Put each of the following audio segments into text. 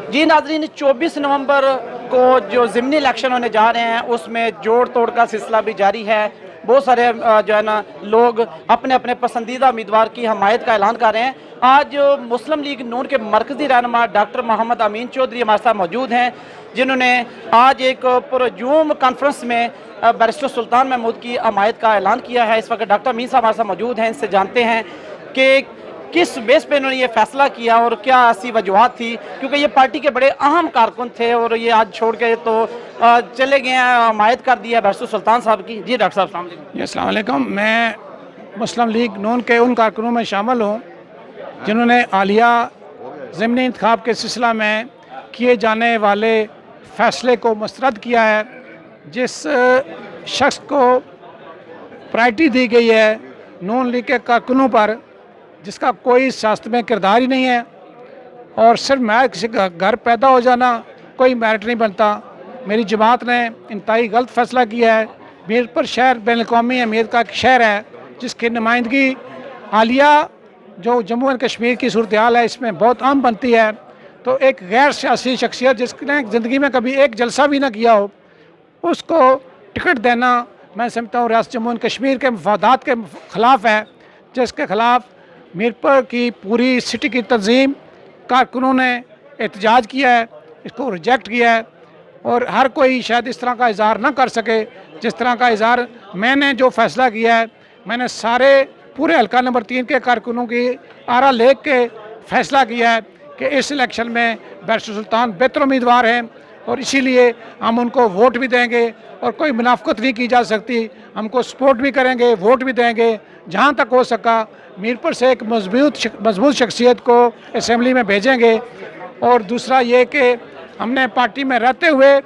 जी नाजरीन, 24 नवंबर को जो ज़िमनी इलेक्शन होने जा रहे हैं उसमें जोड़ तोड़ का सिलसिला भी जारी है। बहुत सारे जो है ना लोग अपने अपने पसंदीदा उम्मीदवार की हमायत का ऐलान कर रहे हैं। आज मुस्लिम लीग नून के मरकज़ी रहनुमा डॉक्टर मोहम्मद अमीन चौधरी हमारे साथ मौजूद हैं, जिन्होंने आज एक पुरजूम कॉन्फ्रेंस में बैरिस्टर सुल्तान महमूद की हमायत का ऐलान किया है। इस वक्त डॉक्टर अमीन साहब हमारे साथ मौजूद हैं, इनसे जानते हैं कि किस बेस पे इन्होंने ये फैसला किया और क्या ऐसी वजूहत थी, क्योंकि ये पार्टी के बड़े अहम कारकुन थे और ये आज छोड़ के तो चले गए हैं, हमायत कर दिया बैरिस्टर सुल्तान साहब की। जी डॉक्टर साहब अस्सलाम वालेकुम। मैं मुस्लिम लीग नून के उन कारकुनों में शामिल हूँ जिन्होंने हालिया ज़िमनी इंतखाब के सिलसिला में किए जाने वाले फ़ैसले को मुस्तरद किया है। जिस शख्स को प्रायोरिटी दी गई है नून लीग के कारकुनों पर, जिसका कोई सियासत में किरदार ही नहीं है, और सिर्फ मैं किसी का घर पैदा हो जाना कोई मेरिट नहीं बनता। मेरी जमात ने इंतहाई गलत फैसला किया है। मीरपुर शहर बैनुल-अक़वामी अहमियत का एक शहर है, जिसकी नुमाइंदगी हालिया जो जम्मू एंड कश्मीर की सूरत हाल है इसमें बहुत अहम बनती है। तो एक गैर सियासी शख्सियत जिसने ज़िंदगी में कभी एक जलसा भी ना किया हो, उसको टिकट देना मैं समझता हूँ रियासत जम्मू एंड कश्मीर के मफादात के ख़िलाफ़ है, जिसके ख़िलाफ़ मीरपुर की पूरी सिटी की तंजीम कारकुनों ने एहतजाज किया है, इसको रिजेक्ट किया है। और हर कोई शायद इस तरह का इज़हार ना कर सके जिस तरह का इज़हार मैंने जो फ़ैसला किया है। मैंने सारे पूरे हल्का नंबर 3 के कारकुनों की आरा लेख के फ़ैसला किया है कि इस इलेक्शन में बैरिस्टर सुल्तान बेहतर उम्मीदवार हैं और इसीलिए हम उनको वोट भी देंगे और कोई मुनाफ़कत नहीं की जा सकती। हमको सपोर्ट भी करेंगे, वोट भी देंगे। जहाँ तक हो सका मीरपुर से एक मजबूत शख्सियत को असम्बली में भेजेंगे। और दूसरा ये कि हमने पार्टी में रहते हुए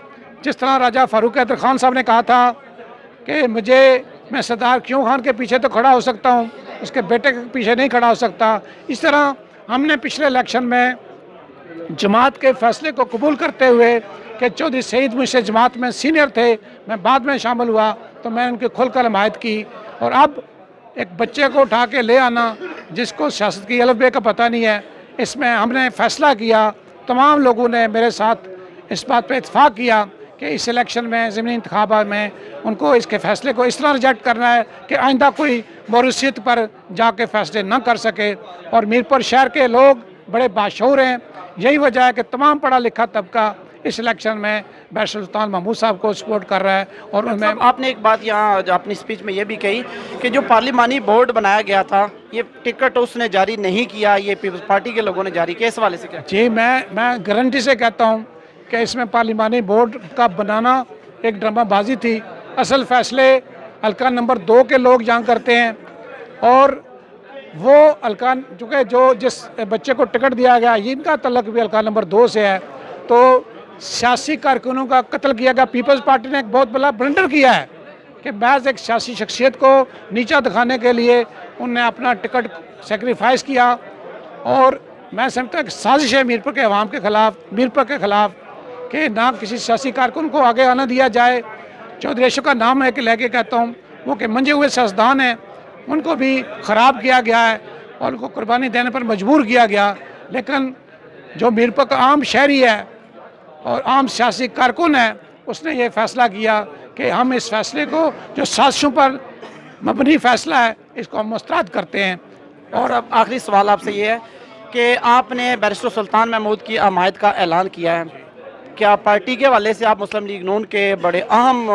जिस तरह राजा फ़ारूक हैदर ख़ान साहब ने कहा था कि मैं सरदार क्यों खान के पीछे तो खड़ा हो सकता हूँ, उसके बेटे के पीछे नहीं खड़ा हो सकता, इस तरह हमने पिछले इलेक्शन में जमात के फ़ैसले को कबूल करते हुए कि चौधरी सईद मुझसे जमात में सीनियर थे, मैं बाद में शामिल हुआ तो मैं उनकी खुलकर हमायत की। और अब एक बच्चे को उठा के ले आना जिसको सियासत की अलफ बे का पता नहीं है, इसमें हमने फ़ैसला किया, तमाम लोगों ने मेरे साथ इस बात पे इत्तेफाक किया कि इस इलेक्शन में ज़िमनी इंतखाबात में उनको इसके फ़ैसले को इस तरह रिजेक्ट करना है कि आइंदा कोई मौरूसियत पर जाके फ़ैसले न कर सके। और मीरपुर शहर के लोग बड़े बाशऊर हैं, यही वजह है कि तमाम पढ़ा लिखा तबका इस इलेक्शन में बैरिस्टर सुल्तान महमूद साहब को सपोर्ट कर रहा है। और उनमें आपने एक बात यहाँ अपनी स्पीच में ये भी कही कि जो पार्लिमानी बोर्ड बनाया गया था ये टिकट उसने जारी नहीं किया, ये पीपल्स पार्टी के लोगों ने जारी किया, इस वाले से क्या? जी मैं गारंटी से कहता हूँ कि इसमें पार्लिमानी बोर्ड का बनाना एक ड्रामाबाजी थी। असल फ़ैसले हल्का नंबर 2 के लोग यहाँ करते हैं और वो हल्का चूँकि जो जिस बच्चे को टिकट दिया गया इनका तल्लक भी हल्का नंबर 2 से है। तो सियासी कारकुनों का कत्ल किया गया। पीपल्स पार्टी ने एक बहुत बड़ा ब्लंडर किया है कि महज एक सियासी शख्सियत को नीचा दिखाने के लिए उनने अपना टिकट सेक्रीफाइस किया। और मैं समझता हूँ कि साजिश है मीरपुर के अवाम के ख़िलाफ़, मीरपुर के ख़िलाफ़ कि ना किसी सियासी कारकुन को आगे आना दिया जाए। चौधरी अशोक का नाम है कि लेके कहता हूँ, वो कि मंजे हुए सियासतदान हैं, उनको भी ख़राब किया गया है और उनको कुर्बानी देने पर मजबूर किया गया। लेकिन जो मीरपुर का आम शहरी है और आम सियासी कारकुन है, उसने ये फ़ैसला किया कि हम इस फ़ैसले को जो साजिशों पर मबनी फ़ैसला है इसको हम मुस्तरद करते हैं। और अब आखिरी सवाल आपसे ये है कि आपने बैरिस्टर सुल्तान महमूद की हमायत का ऐलान किया है, क्या पार्टी के हवाले से आप मुस्लिम लीग नून के बड़े अहम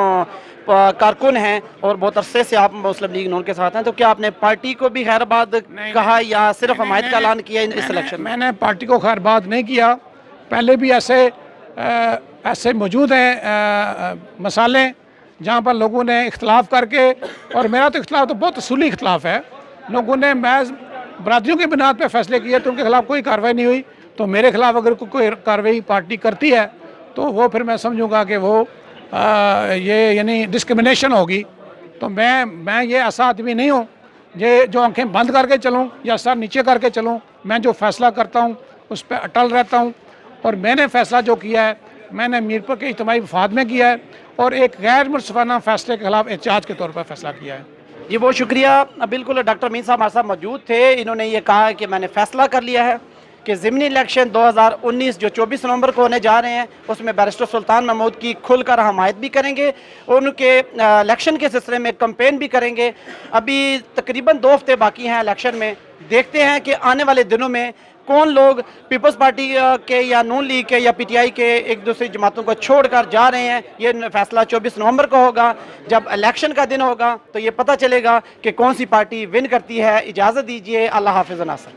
कारकुन हैं और बहुत अरसे से आप मुस्लिम लीग नून के साथ हैं, तो क्या आपने पार्टी को भी खैरबाद कहा या सिर्फ हमायत का ऐलान किया इस इलेक्शन में? मैंने पार्टी को खैरबाद नहीं किया। पहले भी ऐसे मौजूद हैं मसाले जहाँ पर लोगों ने इख्तलाफ करके, और मेरा तो इख्तलाफ तो बहुत असूली इख्तलाफ है, लोगों ने महज बरादरियों की बुनियाद पर फैसले किए तो उनके खिलाफ कोई कार्रवाई नहीं हुई। तो मेरे खिलाफ अगर कोई कार्रवाई पार्टी करती है तो वो फिर मैं समझूंगा कि वो ये यानी डिस्क्रिमिनेशन होगी। तो मैं ये ऐसा आदमी नहीं हूँ ये जो आंखें बंद करके चलूँ या सर नीचे करके चलूँ। मैं जो फ़ैसला करता हूँ उस पर अटल रहता हूँ और मैंने फ़ैसला जो किया है मैंने मीरपुर के इज्तिमाई वफाद में किया है और एक गैर मुनसिफाना फ़ैसले के खिलाफ एहतजाज के तौर पर फ़ैसला किया है। जी बहुत शुक्रिया। बिल्कुल डॉक्टर अमीन साहब हमारे साथ मौजूद थे, इन्होंने ये कहा कि मैंने फ़ैसला कर लिया है कि ज़िमनी इलेक्शन 2019 जो 24 नवंबर को होने जा रहे हैं उसमें बैरिस्टर सुल्तान महमूद की खुलकर हमायत भी करेंगे, उनके इलेक्शन के सिलसिले में कैंपेन भी करेंगे। अभी तकरीबन 2 हफ्ते बाकी हैं इलेक्शन में। देखते हैं कि आने वाले दिनों में कौन लोग पीपल्स पार्टी के या नून लीग के या पीटीआई के एक दूसरी जमातों को छोड़कर जा रहे हैं। ये फैसला 24 नवंबर को होगा। जब इलेक्शन का दिन होगा तो ये पता चलेगा कि कौन सी पार्टी विन करती है। इजाज़त दीजिए, अल्लाह हाफ़िज़ नासर।